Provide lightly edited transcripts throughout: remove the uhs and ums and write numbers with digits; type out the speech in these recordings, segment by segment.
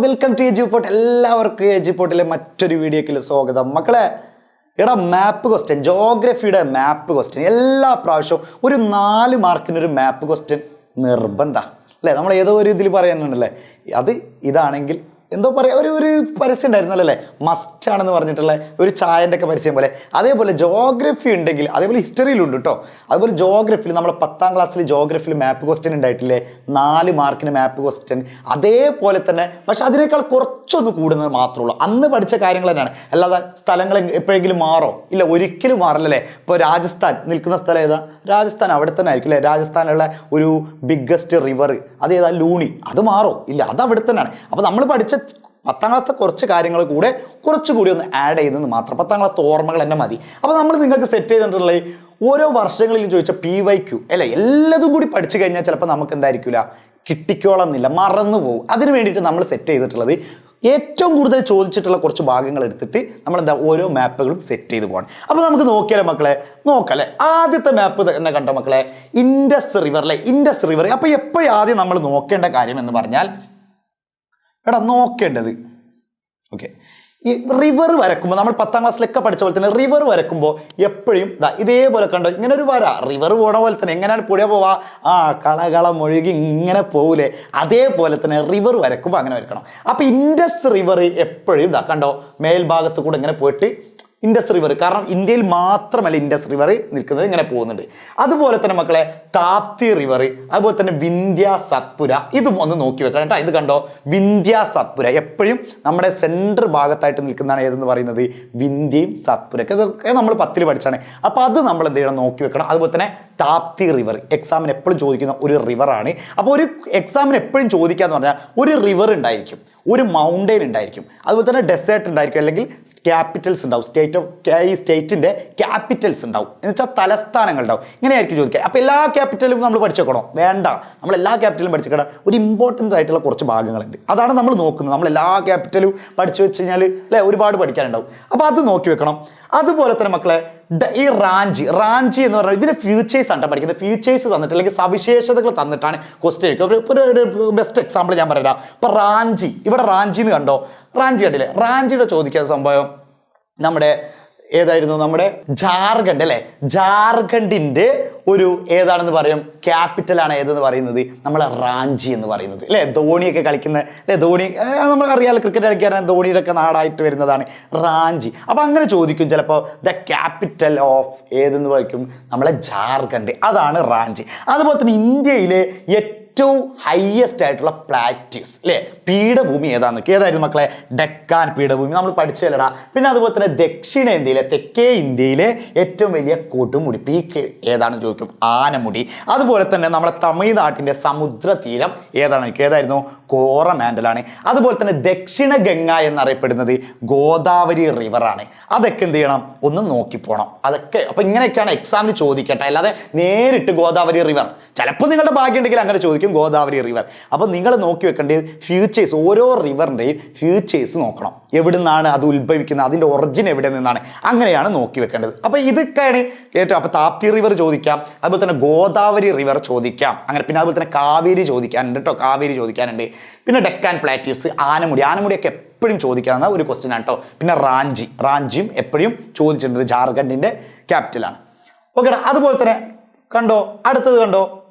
Welcome to Eduport. എല്ലാവർക്കും എജുപോർട്ടിലെ മറ്റൊരു വീഡിയോയ്ക്ക് സ്വാഗതം. മക്കളെ, മാപ്പ് ക്വസ്റ്റ്യൻ, ജോഗ്രഫിയുടെ മാപ്പ് ക്വസ്റ്റ്യൻ എല്ലാ പ്രാവശ്യവും ഒരു 4 മാർക്കിനൊരു മാപ്പ് ക്വസ്റ്റ്യൻ നിർബന്ധമാണ് അല്ലേ? നമ്മൾ ഏതോ ഒരു ഇതിൽ പറയാനുണ്ടല്ലേ, അത് ഇതാണെങ്കിൽ എന്തോ പറയാ, ഒരു പരസ്യം ഉണ്ടായിരുന്നല്ലോ അല്ലേ, മസ്റ്റ് ആണെന്ന് പറഞ്ഞിട്ടുള്ള ഒരു ചായൻ്റെ ഒക്കെ പരസ്യം പോലെ. അതേപോലെ ജോഗ്രഫി ഉണ്ടെങ്കിൽ, അതേപോലെ ഹിസ്റ്ററിയിലുണ്ട് കേട്ടോ. അതുപോലെ ജോഗ്രഫിയിൽ നമ്മൾ 10ാം ക്ലാസ്സിൽ ജോഗ്രഫിയിൽ മാപ്പ് ക്വസ്റ്റ്യൻ ഉണ്ടായിട്ടില്ലേ, 4 മാർക്കിന് മാപ്പ് ക്വസ്റ്റ്യൻ. അതേപോലെ തന്നെ, പക്ഷെ അതിനേക്കാൾ കുറച്ചൊന്ന് കൂടുന്നത് മാത്രമേ ഉള്ളൂ. അന്ന് പഠിച്ച കാര്യങ്ങൾ തന്നെയാണ്, അല്ലാതെ സ്ഥലങ്ങൾ എപ്പോഴെങ്കിലും മാറോ? ഇല്ല, ഒരിക്കലും മാറില്ലല്ലേ. ഇപ്പോൾ രാജസ്ഥാൻ നിൽക്കുന്ന സ്ഥലം ഏതാ? രാജസ്ഥാൻ അവിടെ തന്നെ ആയിരിക്കും അല്ലേ. രാജസ്ഥാനിലുള്ള ഒരു ബിഗ്ഗസ്റ്റ് റിവർ അതേതാ? ലൂണി. അത് മാറോ? ഇല്ല, അത് അവിടെ തന്നെയാണ്. അപ്പോൾ നമ്മൾ പഠിച്ച 10ാം ക്ലാസ്സിലെ കുറച്ച് കാര്യങ്ങൾ കൂടെ കുറച്ചുകൂടി ഒന്ന് ആഡ് ചെയ്തെന്ന് മാത്രം. 10ാം ക്ലാസ്സിലെ ഓർമ്മകൾ തന്നെ മതി. അപ്പോൾ നമ്മൾ നിങ്ങൾക്ക് സെറ്റ് ചെയ്തിട്ടുള്ള ഓരോ വർഷങ്ങളിലും ചോദിച്ച PYQ അല്ലേ, എല്ലാതും കൂടി പഠിച്ചു കഴിഞ്ഞാൽ ചിലപ്പോൾ നമുക്ക് എന്തായിരിക്കില്ല, കിട്ടിക്കോളന്നില്ല, മറന്നു പോകും. അതിന് വേണ്ടിയിട്ട് നമ്മൾ സെറ്റ് ചെയ്തിട്ടുള്ളത് ഏറ്റവും കൂടുതൽ ചോദിച്ചിട്ടുള്ള കുറച്ച് ഭാഗങ്ങൾ എടുത്തിട്ട് നമ്മൾ ഓരോ മാപ്പുകളും സെറ്റ് ചെയ്ത് പോകണം. അപ്പോൾ നമുക്ക് നോക്കിയാലേ മക്കളെ, നോക്കല്ലേ. ആദ്യത്തെ മാപ്പ് തന്നെ കണ്ടോ മക്കളെ, ഇൻഡസ് റിവർ അല്ലേ, ഇൻഡസ് റിവർ. അപ്പോൾ എപ്പോഴും ആദ്യം നമ്മൾ നോക്കേണ്ട കാര്യം എന്ന് പറഞ്ഞാൽ, നോക്കേണ്ടത് ഓക്കെ, ഈ റിവർ വരക്കുമ്പോൾ നമ്മൾ 10ാം ക്ലാസ്സിലൊക്കെ പഠിച്ച പോലെ തന്നെ റിവർ വരക്കുമ്പോൾ എപ്പോഴും ഇതേപോലെ കണ്ടോ, ഇങ്ങനെ ഒരു വര റിവർ പോണ പോലെ തന്നെ. എങ്ങനെയാണ് പുഴ പോവാ? കളകളം ഒഴുകി ഇങ്ങനെ പോകൂലേ, അതേപോലെ തന്നെ റിവർ വരക്കുമ്പോൾ അങ്ങനെ വരക്കണം. അപ്പോൾ ഇൻഡസ് റിവർ എപ്പോഴും കണ്ടോ, മേൽഭാഗത്ത് കൂടെ ഇങ്ങനെ പോയിട്ട് ഇൻഡസ് റിവർ, കാരണം ഇന്ത്യയിൽ മാത്രമല്ല ഇൻഡസ് റിവർ നിൽക്കുന്നത്, ഇങ്ങനെ പോകുന്നുണ്ട്. അതുപോലെ തന്നെ മക്കളെ താപ്തി റിവർ, അതുപോലെ തന്നെ വിന്ധ്യ സത്പുര, ഇതും ഒന്ന് നോക്കി വെക്കണം കേട്ടോ. ഇത് കണ്ടോ, വിന്ധ്യ സത്പുര എപ്പോഴും നമ്മുടെ സെൻട്രൽ ഭാഗത്തായിട്ട് നിൽക്കുന്നതാണ് ഏതെന്ന് പറയുന്നത്, വിന്ധ്യയും സത്പുരയൊക്കെ. ഇതൊക്കെ നമ്മൾ 10ൽ പഠിച്ചാണ്. അപ്പോൾ അത് നമ്മൾ എന്ത് ചെയ്യണം, നോക്കി വെക്കണം. അതുപോലെ തന്നെ താപ്തി റിവർ എക്സാമിന് എപ്പോഴും ചോദിക്കുന്ന ഒരു റിവറാണ്. അപ്പോൾ ഒരു എക്സാമിന് എപ്പോഴും ചോദിക്കാന്ന് പറഞ്ഞാൽ ഒരു റിവർ ഉണ്ടായിരിക്കും, ഒരു മൗണ്ടെയിൻ ഉണ്ടായിരിക്കും, അതുപോലെ തന്നെ ഡെസേർട്ട് ഉണ്ടായിരിക്കും, അല്ലെങ്കിൽ ക്യാപിറ്റൽസ് ഉണ്ടാവും, ഈ സ്റ്റേറ്റിൻ്റെ ക്യാപിറ്റൽസ് ഉണ്ടാവും, എന്ന് വെച്ചാൽ തലസ്ഥാനങ്ങൾ ഉണ്ടാവും. ഇങ്ങനെയായിരിക്കും ചോദിക്കുക. അപ്പോൾ എല്ലാ ക്യാപിറ്റലും നമ്മൾ പഠിച്ചേക്കണോ? വേണ്ട, നമ്മൾ എല്ലാ ക്യാപിറ്റലും പഠിച്ചേക്കണം. ഒരു ഇമ്പോർട്ടൻ്റ് ആയിട്ടുള്ള കുറച്ച് ഭാഗങ്ങളുണ്ട്, അതാണ് നമ്മൾ നോക്കുന്നത്. നമ്മൾ എല്ലാ ക്യാപിറ്റലും പഠിച്ചു വെച്ച് കഴിഞ്ഞാൽ അല്ലേ, ഒരുപാട് പഠിക്കാനുണ്ടാവും. അപ്പോൾ അത് നോക്കി വെക്കണം. അതുപോലെ തന്നെ മക്കളെ ഈ റാഞ്ചി എന്ന് പറഞ്ഞാൽ ഇതിൻ്റെ ഫ്യൂച്ചേഴ്സ് ആണ് പഠിക്കുന്നത്. ഫ്യൂച്ചേഴ്സ് തന്നിട്ട് അല്ലെങ്കിൽ സവിശേഷതകൾ തന്നിട്ടാണ് ക്വസ്റ്റ്യൻ ചോദിക്കുക. ഒരു ബെസ്റ്റ് എക്സാമ്പിൾ ഞാൻ പറയാം. ഇപ്പോൾ റാഞ്ചി, ഇവിടെ റാഞ്ചി എന്ന് കണ്ടോ, റാഞ്ചി കണ്ടില്ലേ? റാഞ്ചിയുടെ ചോദിക്കുന്ന സംഭവം നമ്മുടെ ഏതായിരുന്നു, നമ്മുടെ ജാർഖണ്ഡ് അല്ലേ. ജാർഖണ്ഡിൻ്റെ ഒരു ഏതാണെന്ന് പറയും, ക്യാപിറ്റലാണ് ഏതെന്ന് പറയുന്നത്, നമ്മളെ റാഞ്ചി എന്ന് പറയുന്നത് അല്ലേ. ധോണിയൊക്കെ കളിക്കുന്ന അല്ലേ, ധോണി നമ്മൾ അറിയാമല്ലോ, ക്രിക്കറ്റ് കളിക്കാനാണ് ധോണിയുടെ ഒക്കെ നാടായിട്ട് വരുന്നതാണ് റാഞ്ചി. അപ്പോൾ അങ്ങനെ ചോദിക്കും ചിലപ്പോൾ, ദ ക്യാപിറ്റൽ ഓഫ് ഏതെന്ന് പറയും, നമ്മളെ ജാർഖണ്ഡ്, അതാണ് റാഞ്ചി. അതുപോലെ തന്നെ ഇന്ത്യയിലെ ഏറ്റവും ഹയസ്റ്റ് ആയിട്ടുള്ള പ്ലാറ്റ്യൂസ് അല്ലേ, പീഠഭൂമി ഏതായിരുന്നു മക്കളെ? ഡെക്കാൻ പീഠഭൂമി നമ്മൾ പഠിച്ചല്ലടാ. പിന്നെ അതുപോലെ തന്നെ ദക്ഷിണേന്ത്യയിലെ, തെക്കേ ഇന്ത്യയിലെ ഏറ്റവും വലിയ കൊടുമുടി പീക്ക് ഏതാണെന്ന് ചോദിക്കും, ആനമുടി. അതുപോലെ തന്നെ നമ്മളെ തമിഴ്നാട്ടിൻ്റെ സമുദ്ര തീരം ഏതായിരുന്നു? കോറമാൻഡലാണ്. അതുപോലെ തന്നെ ദക്ഷിണ ഗംഗ എന്നറിയപ്പെടുന്നത് ഗോദാവരി റിവറാണ്. അതൊക്കെ എന്ത് ചെയ്യണം, ഒന്ന് നോക്കിപ്പോണം അതൊക്കെ. അപ്പോൾ ഇങ്ങനെയൊക്കെയാണ് എക്സാമിന് ചോദിക്കട്ടെ, അല്ലാതെ നേരിട്ട് ഗോദാവരി റിവർ, ചിലപ്പോൾ നിങ്ങളുടെ ഭാഗ്യം ഉണ്ടെങ്കിൽ അങ്ങനെ ചോദിക്കും, ഗോദാവരി റിവർ. അപ്പോൾ നിങ്ങൾ നോക്കി വെക്കേണ്ടത് ഫ്യൂച്ചേഴ്സ്, ഓരോ റിവറിൻ്റെയും ഫ്യൂച്ചേഴ്സ് നോക്കണം, എവിടെ നിന്നാണ് അത് ഉത്ഭവിക്കുന്നത്, അതിൻ്റെ ഒറിജിൻ എവിടെ നിന്നാണ്, അങ്ങനെയാണ് നോക്കി വെക്കേണ്ടത്. അപ്പോൾ ഇതൊക്കെയാണ് ഏറ്റവും. അപ്പോൾ താപ്തി റിവർ ചോദിക്കാം, അതുപോലെ തന്നെ ഗോദാവരി റിവർ ചോദിക്കാം, അങ്ങനെ. പിന്നെ അതുപോലെ തന്നെ കാവേരി ചോദിക്കാനുണ്ട് കേട്ടോ, കാവേരി ചോദിക്കാനുണ്ട്. പിന്നെ ഡെക്കാൻ പ്ലാറ്റ്യൂസ്, ആനമുടിയൊക്കെ എപ്പോഴും ചോദിക്കാവുന്ന ഒരു ക്വസ്റ്റ്യൻ ആണ് കേട്ടോ. പിന്നെ റാഞ്ചിയും എപ്പോഴും ചോദിച്ചിട്ടുണ്ട്, ജാർഖണ്ഡിൻ്റെ ക്യാപിറ്റലാണ്. ഓക്കേടാ. അതുപോലെ തന്നെ കണ്ടോ, അടുത്തത് കണ്ടോ,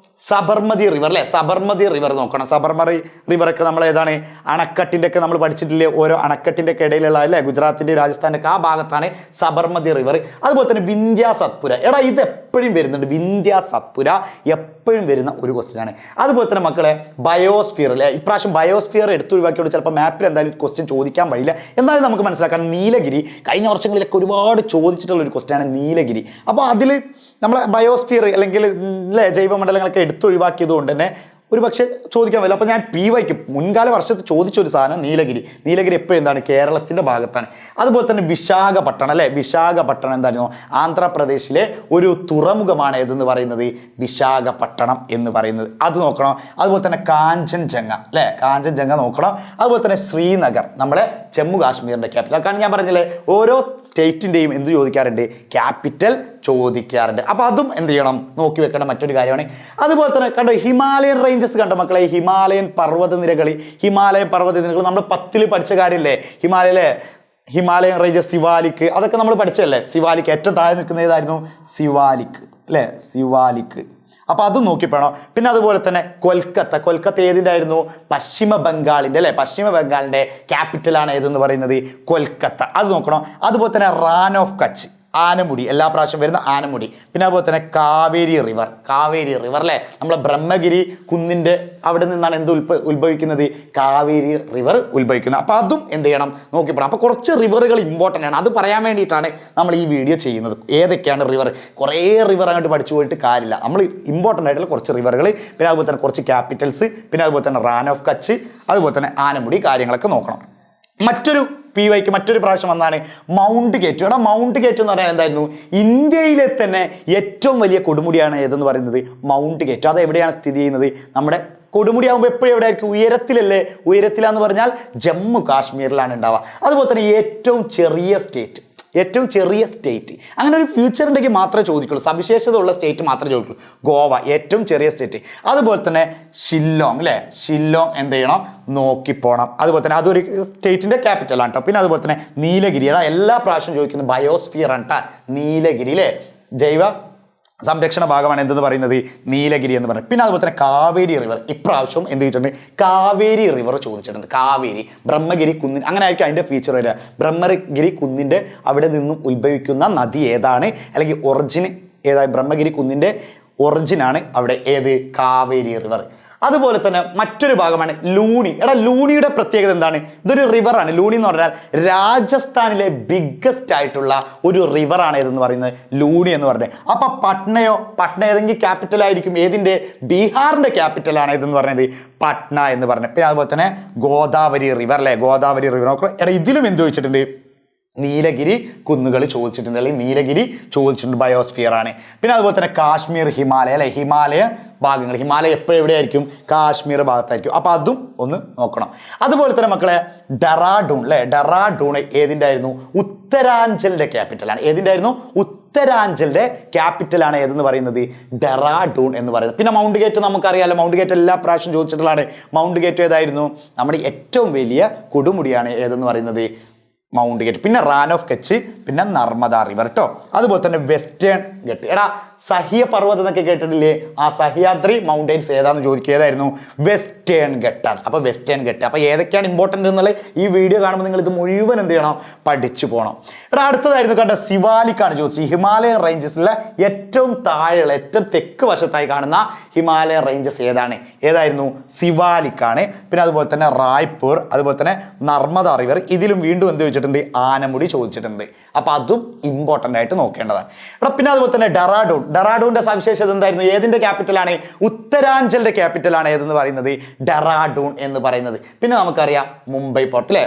സബർമതി റിവർ അല്ലേ. സബർമതി റിവർ നോക്കണം. സബർമതി റിവറൊക്കെ നമ്മൾ ഏതാണ്, അണക്കെട്ടിൻ്റെ ഒക്കെ നമ്മൾ പഠിച്ചിട്ടില്ലേ, ഓരോ അണക്കെട്ടിൻ്റെ ഒക്കെ ഇടയിലുള്ള അല്ലേ, ഗുജറാത്തിൻ്റെ രാജസ്ഥാൻ്റെ ഒക്കെ ആ ഭാഗത്താണ് സബർമതി റിവർ. അതുപോലെ തന്നെ വിന്ധ്യ സത്പുര, ഇത് എപ്പോഴും വരുന്നുണ്ട്, വിന്ധ്യ സത്പുര എപ്പോഴും വരുന്ന ഒരു ക്വസ്റ്റ്യൻ ആണ്. അതുപോലെ തന്നെ മക്കളെ ബയോസ്ഫിയർ അല്ലേ, ഇപ്രാവശ്യം ബയോസ്ഫിയർ എടുത്തൊഴിവാക്കിയോട് ചിലപ്പോൾ മാപ്പിൽ എന്തായാലും ക്വസ്റ്റ്യൻ ചോദിക്കാൻ വഴിയില്ല. എന്നാലും നമുക്ക് മനസ്സിലാക്കാൻ, നീലഗിരി കഴിഞ്ഞ വർഷങ്ങളിലൊക്കെ ഒരുപാട് ചോദിച്ചിട്ടുള്ള ഒരു ക്വസ്റ്റ്യൻ ആണ് നീലഗിരി. അപ്പോൾ അതിൽ നമ്മളെ ബയോസ്ഫിയർ അല്ലെങ്കിൽ ജൈവമണ്ഡലങ്ങളൊക്കെ എടുത്തൊഴിവാക്കിയത് കൊണ്ട് തന്നെ ഒരു പക്ഷേ ചോദിക്കാൻ പറ്റില്ല. അപ്പോൾ ഞാൻ PYക്ക് മുൻകാല വർഷത്ത് ചോദിച്ചൊരു സാധനം നീലഗിരി എപ്പോഴും എന്താണ്, കേരളത്തിൻ്റെ ഭാഗത്താണ്. അതുപോലെ തന്നെ വിശാഖപട്ടണം അല്ലേ, വിശാഖപട്ടണം എന്തായിരുന്നു, ആന്ധ്രാപ്രദേശിലെ ഒരു തുറമുഖമാണ് ഏതെന്ന് പറയുന്നത്, വിശാഖപട്ടണം എന്ന് പറയുന്നത്, അത് നോക്കണം. അതുപോലെ തന്നെ കാഞ്ചൻജംഗ അല്ലേ, കാഞ്ചൻജംഗ നോക്കണം. അതുപോലെ തന്നെ ശ്രീനഗർ, നമ്മളെ ജമ്മു കാശ്മീരിൻ്റെ ക്യാപിറ്റൽ. കാരണം ഞാൻ പറഞ്ഞില്ലേ, ഓരോ സ്റ്റേറ്റിൻ്റെയും എന്ത് ചോദിക്കാറുണ്ട്, ക്യാപിറ്റൽ ചോദിക്കാറുണ്ട്. അപ്പോൾ അതും എന്ത് ചെയ്യണം, നോക്കി വെക്കേണ്ട മറ്റൊരു കാര്യമാണ്. അതുപോലെ തന്നെ കണ്ടോ, ഹിമാലയൻ റേഞ്ചസ് റേഞ്ചസ് കണ്ട മക്കളെ, ഹിമാലയൻ പർവ്വതനിരകൾ നമ്മൾ 10ൽ പഠിച്ച കാര്യമില്ലേ? ഹിമാലയൻ റേഞ്ചസ്, സിവാലിക്, അതൊക്കെ നമ്മൾ പഠിച്ചല്ലേ? സിവാലിക് ഏറ്റവും താഴെ നിൽക്കുന്ന ഏതായിരുന്നു? സിവാലിക് അല്ലേ? സിവാലിക്. അപ്പോൾ അത് നോക്കിപ്പോണോ. പിന്നെ അതുപോലെ തന്നെ കൊൽക്കത്ത ഏതിൻ്റെ ആയിരുന്നു? പശ്ചിമ ബംഗാളിൻ്റെ ക്യാപിറ്റലാണ് ഏതെന്ന് പറയുന്നത്? കൊൽക്കത്ത. അത് നോക്കണം. അതുപോലെ തന്നെ റാൻ ഓഫ് കച്ച്, ആനമുടി, എല്ലാ പ്രാവശ്യം വരുന്ന ആനമുടി. പിന്നെ അതുപോലെ തന്നെ കാവേരി റിവർ അല്ലേ? നമ്മളെ ബ്രഹ്മഗിരി കുന്നിൻ്റെ അവിടെ നിന്നാണ് എന്ത് ഉത്ഭവിക്കുന്നത്? കാവേരി റിവർ ഉത്ഭവിക്കുന്നത്. അപ്പോൾ അതും എന്ത് ചെയ്യണം? നോക്കിപ്പോണം. അപ്പോൾ കുറച്ച് റിവറുകൾ ഇമ്പോർട്ടൻ്റ് ആണ്. അത് പറയാൻ വേണ്ടിയിട്ടാണ് നമ്മൾ ഈ വീഡിയോ ചെയ്യുന്നത്. ഏതൊക്കെയാണ് റിവർ? കുറേ റിവർ അങ്ങോട്ട് പഠിച്ചു പോയിട്ട് കാര്യമില്ല. നമ്മൾ ഇമ്പോർട്ടൻ്റ് ആയിട്ടുള്ള കുറച്ച് റിവറുകൾ, പിന്നെ അതുപോലെ തന്നെ കുറച്ച് ക്യാപിറ്റൽസ്, പിന്നെ അതുപോലെ തന്നെ റാൻ ഓഫ് കച്ച്, അതുപോലെ തന്നെ ആനമുടി, കാര്യങ്ങളൊക്കെ നോക്കണം. മറ്റൊരു PYക്ക് മറ്റൊരു പ്രാവശ്യം വന്നാണ് മൗണ്ട് കേറ്റു. മൗണ്ട് കേറ്റു എന്ന് പറഞ്ഞാൽ എന്തായിരുന്നു? ഇന്ത്യയിലെ തന്നെ ഏറ്റവും വലിയ കൊടുമുടിയാണ് ഏതെന്ന് പറയുന്നത്? മൗണ്ട് കേറ്റു. അത് എവിടെയാണ് സ്ഥിതി ചെയ്യുന്നത്? നമ്മുടെ കൊടുമുടി ആകുമ്പോൾ എപ്പോഴും എവിടെ ആയിരിക്കും? ഉയരത്തിലല്ലേ? ഉയരത്തിലാന്ന് പറഞ്ഞാൽ ജമ്മു കാശ്മീരിലാണ് ഉണ്ടാവുക. അതുപോലെ തന്നെ ഏറ്റവും ചെറിയ സ്റ്റേറ്റ്, അങ്ങനെ ഒരു ഫ്യൂച്ചർ ഉണ്ടെങ്കിൽ മാത്രമേ ചോദിക്കുള്ളൂ, സവിശേഷത ഉള്ള സ്റ്റേറ്റ് മാത്രമേ ചോദിക്കുള്ളൂ. ഗോവ ഏറ്റവും ചെറിയ സ്റ്റേറ്റ്. അതുപോലെ തന്നെ ഷില്ലോങ് അല്ലേ? ഷില്ലോങ് എന്ത് ചെയ്യണം? നോക്കിപ്പോണം. അതുപോലെ തന്നെ അതൊരു സ്റ്റേറ്റിൻ്റെ ക്യാപിറ്റലാണ് കേട്ടോ. പിന്നെ അതുപോലെ തന്നെ നീലഗിരി, എല്ലാ പ്രാവശ്യം ചോദിക്കുന്നത് ബയോസ്ഫിയർ ആണ് കേട്ടോ. നീലഗിരി അല്ലേ? ജൈവ സംരക്ഷണ ഭാഗമാണ് എന്തെന്ന് പറയുന്നത്? നീലഗിരി എന്ന് പറയുന്നത്. പിന്നെ അതുപോലെ തന്നെ കാവേരി റിവർ, ഇപ്രാവശ്യം എന്ത് ചെയ്തിട്ടുണ്ട്? കാവേരി റിവർ ചോദിച്ചിട്ടുണ്ട്. കാവേരി, ബ്രഹ്മഗിരി കുന്നിൻ, അങ്ങനെ ആയിരിക്കും അതിൻ്റെ ഫീച്ചർ വരിക. ബ്രഹ്മഗിരി കുന്നിൻ്റെ അവിടെ നിന്നും ഉത്ഭവിക്കുന്ന നദി ഏതാണ്, അല്ലെങ്കിൽ ഒറിജിൻ ഏതാണ്? ബ്രഹ്മഗിരി കുന്നിൻ്റെ ഒറിജിനാണ് അവിടെ ഏത്? കാവേരി റിവർ. അതുപോലെ തന്നെ മറ്റൊരു ഭാഗമാണ് ലൂണി. ലൂണിയുടെ പ്രത്യേകത എന്താണ്? ഇതൊരു റിവറാണ്. ലൂണി എന്ന് പറഞ്ഞാൽ രാജസ്ഥാനിലെ ബിഗ്ഗസ്റ്റ് ആയിട്ടുള്ള ഒരു റിവറാണ് ഏതെന്ന് പറയുന്നത്? ലൂണി എന്ന് പറഞ്ഞത്. അപ്പൊ പട്ന ഏതെങ്കിലും ക്യാപിറ്റൽ ആയിരിക്കും. ഏതിൻ്റെ? ബീഹാറിന്റെ ക്യാപിറ്റലാണ് ഏതെന്ന് പറഞ്ഞത്? പട്ന എന്ന് പറഞ്ഞത്. പിന്നെ അതുപോലെ തന്നെ ഗോദാവരി റിവർ അല്ലേ? ഗോദാവരി റിവർ നോക്കുക. ഇതിലും എന്ത് ചോദിച്ചിട്ടുണ്ട്? നീലഗിരി കുന്നുകൾ ചോദിച്ചിട്ടുണ്ട്, അല്ലെങ്കിൽ നീലഗിരി ചോദിച്ചിട്ടുണ്ട്. ബയോസ്ഫിയർ ആണ്. പിന്നെ അതുപോലെ തന്നെ കാശ്മീർ, ഹിമാലയ അല്ലെ? ഹിമാലയ ഭാഗങ്ങൾ, ഹിമാലയ എപ്പോഴും എവിടെയായിരിക്കും? കാശ്മീർ ഭാഗത്തായിരിക്കും. അപ്പോൾ അതും ഒന്ന് നോക്കണം. അതുപോലെ തന്നെ മക്കളെ ഡെറാഡൂൺ അല്ലേ? ഡെറാഡൂൺ ഏതിൻ്റെ ആയിരുന്നു? ഉത്തരാഞ്ചലിൻ്റെ ക്യാപിറ്റലാണ്. ഏതിൻ്റെ ആയിരുന്നു? ഉത്തരാഞ്ചലിൻ്റെ ക്യാപിറ്റലാണ് ഏതെന്ന് പറയുന്നത്? ഡെറാഡൂൺ എന്ന് പറയുന്നത്. പിന്നെ മൗണ്ട് ഗേറ്റ് നമുക്കറിയാമല്ലോ. മൗണ്ട് ഗേറ്റ് എല്ലാ പ്രാവശ്യം ചോദിച്ചിട്ടുള്ളതാണ്. മൗണ്ട് ഗേറ്റ് ഏതായിരുന്നു? നമ്മുടെ ഏറ്റവും വലിയ കൊടുമുടിയാണ് ഏതെന്ന് പറയുന്നത്? Mount gate. പിന്നെ റാൻ ഓഫ് കച്ച്, പിന്നെ നർമ്മദ റിവർ കേട്ടോ. അതുപോലെ തന്നെ വെസ്റ്റേൺ ഗട്ട്. സഹ്യ പർവ്വതം എന്നൊക്കെ കേട്ടിട്ടില്ലേ? ആ സഹ്യാദ്രി മൗണ്ടൈൻസ് ഏതാന്ന് ചോദിക്കുക. ഏതായിരുന്നു? വെസ്റ്റേൺ ഗട്ടാണ്. അപ്പോൾ വെസ്റ്റേൺ ഗട്ട്. അപ്പോൾ ഏതൊക്കെയാണ് ഇമ്പോർട്ടൻ്റ് എന്നുള്ളത് ഈ വീഡിയോ കാണുമ്പോൾ നിങ്ങൾ ഇത് മുഴുവൻ എന്ത് ചെയ്യണം? പഠിച്ചു പോകണം. അടുത്തതായിരുന്നു കണ്ട സിവാലിക്കാണ് ചോദിച്ചത്. ഹിമാലയൻ റേഞ്ചസിലെ ഏറ്റവും താഴെയുള്ള, ഏറ്റവും തെക്ക് വശത്തായി കാണുന്ന ഹിമാലയൻ റേഞ്ചസ് ഏതായിരുന്നു? സിവാലിക്കാണ്. പിന്നെ അതുപോലെ തന്നെ റായ്പൂർ, അതുപോലെ തന്നെ നർമ്മദ റിവർ. ഇതിലും വീണ്ടും എന്ത് ചോദിച്ചിട്ടുണ്ട്? ആനമുടി ചോദിച്ചിട്ടുണ്ട്. അപ്പോൾ അതും ഇമ്പോർട്ടൻ്റ് ആയിട്ട് നോക്കേണ്ടതാണ്. പിന്നെ അതുപോലെ തന്നെ ഡെറാഡൂണിന്റെ സവിശേഷത എന്തായിരുന്നു? ഏതിന്റെ ക്യാപിറ്റലാണ്? ഉത്തരാഞ്ചലിന്റെ ക്യാപിറ്റലാണ് ഏതെന്ന് പറയുന്നത്? ഡെറാഡൂൺ എന്ന് പറയുന്നത്. പിന്നെ നമുക്കറിയാം മുംബൈ പോർട്ട് അല്ലേ?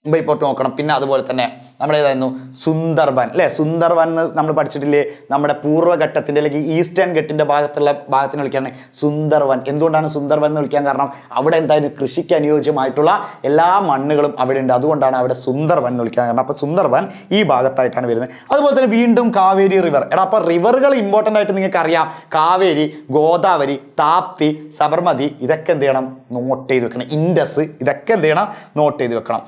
മുംബൈ പോർട്ട് നോക്കണം. പിന്നെ അതുപോലെ തന്നെ നമ്മൾ ഏതായിരുന്നു? സുന്ദർബൻ അല്ലേ? സുന്ദർബൻ നമ്മൾ പഠിച്ചിട്ടില്ലേ? നമ്മുടെ പൂർവ്വഘട്ടത്തിൻ്റെ അല്ലെങ്കിൽ ഈസ്റ്റേൺ ഘട്ടിൻ്റെ ഭാഗത്തിന് വിളിക്കുകയാണ് സുന്ദർബൻ. എന്തുകൊണ്ടാണ് സുന്ദർബൻ എന്ന് വിളിക്കാൻ കാരണം? അവിടെ എന്തായാലും കൃഷിക്ക് അനുയോജ്യമായിട്ടുള്ള എല്ലാ മണ്ണുകളും അവിടെ ഉണ്ട്. അതുകൊണ്ടാണ് അവിടെ സുന്ദർബൻ എന്ന് വിളിക്കാൻ കാരണം. അപ്പോൾ സുന്ദർബൻ ഈ ഭാഗത്തായിട്ടാണ് വരുന്നത്. അതുപോലെ തന്നെ വീണ്ടും കാവേരി റിവർ. അപ്പോൾ റിവറുകൾ ഇമ്പോർട്ടൻ്റ് ആയിട്ട് നിങ്ങൾക്ക് അറിയാം. കാവേരി, ഗോദാവരി, താപ്തി, സബർമതി, ഇതൊക്കെ എന്ത് ചെയ്യണം? നോട്ട് ചെയ്ത് വെക്കണം. ഇൻഡസ്, ഇതൊക്കെ എന്ത് ചെയ്യണം? നോട്ട് ചെയ്ത് വെക്കണം.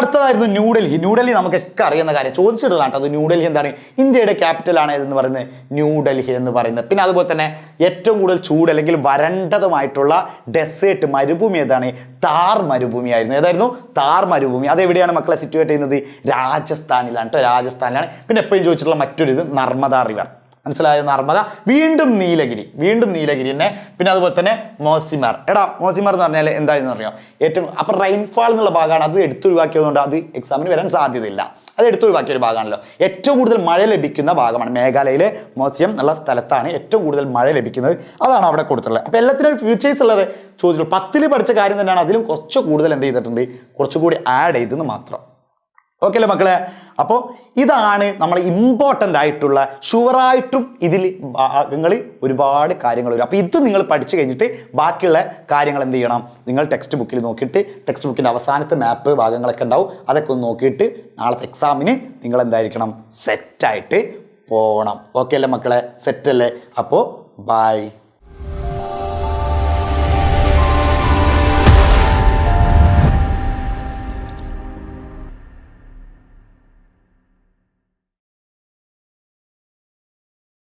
അടുത്തതായിരുന്നു ന്യൂഡൽഹി. ന്യൂഡൽഹി നമുക്കൊക്കെ അറിയുന്ന കാര്യം, ചോദിച്ചിട്ടുള്ളതാണ്. അത് ന്യൂഡൽഹി എന്താണ്? ഇന്ത്യയുടെ ക്യാപിറ്റൽ ആണ് എന്ന് പറയുന്നത് ന്യൂഡൽഹി എന്ന് പറയുന്നത്. പിന്നെ അതുപോലെ തന്നെ ഏറ്റവും കൂടുതൽ ചൂട് അല്ലെങ്കിൽ വരണ്ടതുമായിട്ടുള്ള ഡെസേർട്ട് മരുഭൂമി ഏതാണ്? താർ മരുഭൂമി ആയിരുന്നു. ഏതായിരുന്നു? താർ മരുഭൂമി. അതെവിടെയാണ് മക്കളെ സിറ്റുവേറ്റ് ചെയ്യുന്നത്? രാജസ്ഥാനിലാണ് കേട്ടോ. രാജസ്ഥാനിലാണ്. പിന്നെ എപ്പോഴും ചോദിച്ചിട്ടുള്ള മറ്റൊരു ഇത് നർമ്മദ റിവർ. മനസ്സിലായോ? നർമ്മദ. വീണ്ടും നീലഗിരി തന്നെ. പിന്നെ അതുപോലെ തന്നെ മോസിമാർ. മോസിമാർ എന്ന് പറഞ്ഞാൽ എന്താണെന്ന് അറിയാം? ഏറ്റവും അപ്പോൾ റെയിൻഫാൾ എന്നുള്ള ഭാഗമാണ്. അത് എടുത്തൊഴിവാക്കിയതുകൊണ്ട് അത് എക്സാമിന് വരാൻ സാധ്യതയില്ല. അത് എടുത്തൊഴിവാക്കിയ ഒരു ഭാഗമാണല്ലോ. ഏറ്റവും കൂടുതൽ മഴ ലഭിക്കുന്ന ഭാഗമാണ്. മേഘാലയയിലെ മോസിയം എന്നുള്ള സ്ഥലത്താണ് ഏറ്റവും കൂടുതൽ മഴ ലഭിക്കുന്നത്. അതാണ് അവിടെ കൊടുത്തിട്ടുള്ളത്. അപ്പോൾ എല്ലാത്തിനും ഒരു ഫ്യൂച്ചേഴ്സ് ഉള്ളത് ചോദിച്ചിട്ടുള്ളൂ. 10ൽ പഠിച്ച കാര്യം തന്നെയാണ്. അതിലും കുറച്ച് കൂടുതൽ എന്ത് ചെയ്തിട്ടുണ്ട്? കുറച്ചുകൂടി ആഡ് ചെയ്തെന്ന് മാത്രം. ഓക്കെ അല്ലേ മക്കളെ? അപ്പോൾ ഇതാണ് നമ്മൾ ഇമ്പോർട്ടൻ്റ് ആയിട്ടുള്ള, ഷുവറായിട്ടും ഇതിൽ ഭാഗങ്ങളിൽ ഒരുപാട് കാര്യങ്ങൾ വരും. അപ്പോൾ ഇത് നിങ്ങൾ പഠിച്ചു കഴിഞ്ഞിട്ട് ബാക്കിയുള്ള കാര്യങ്ങൾ എന്ത് ചെയ്യണം? നിങ്ങൾ ടെക്സ്റ്റ് ബുക്കിൽ നോക്കിയിട്ട്, ടെക്സ്റ്റ് ബുക്കിൻ്റെ അവസാനത്തെ മാപ്പ് ഭാഗങ്ങളൊക്കെ ഉണ്ടാവും, അതൊക്കെ ഒന്ന് നോക്കിയിട്ട് നാളത്തെ എക്സാമിന് നിങ്ങൾ എന്തായിരിക്കണം? സെറ്റായിട്ട് പോകണം. ഓക്കെ അല്ലേ മക്കളെ? സെറ്റല്ലേ? അപ്പോൾ ബൈ.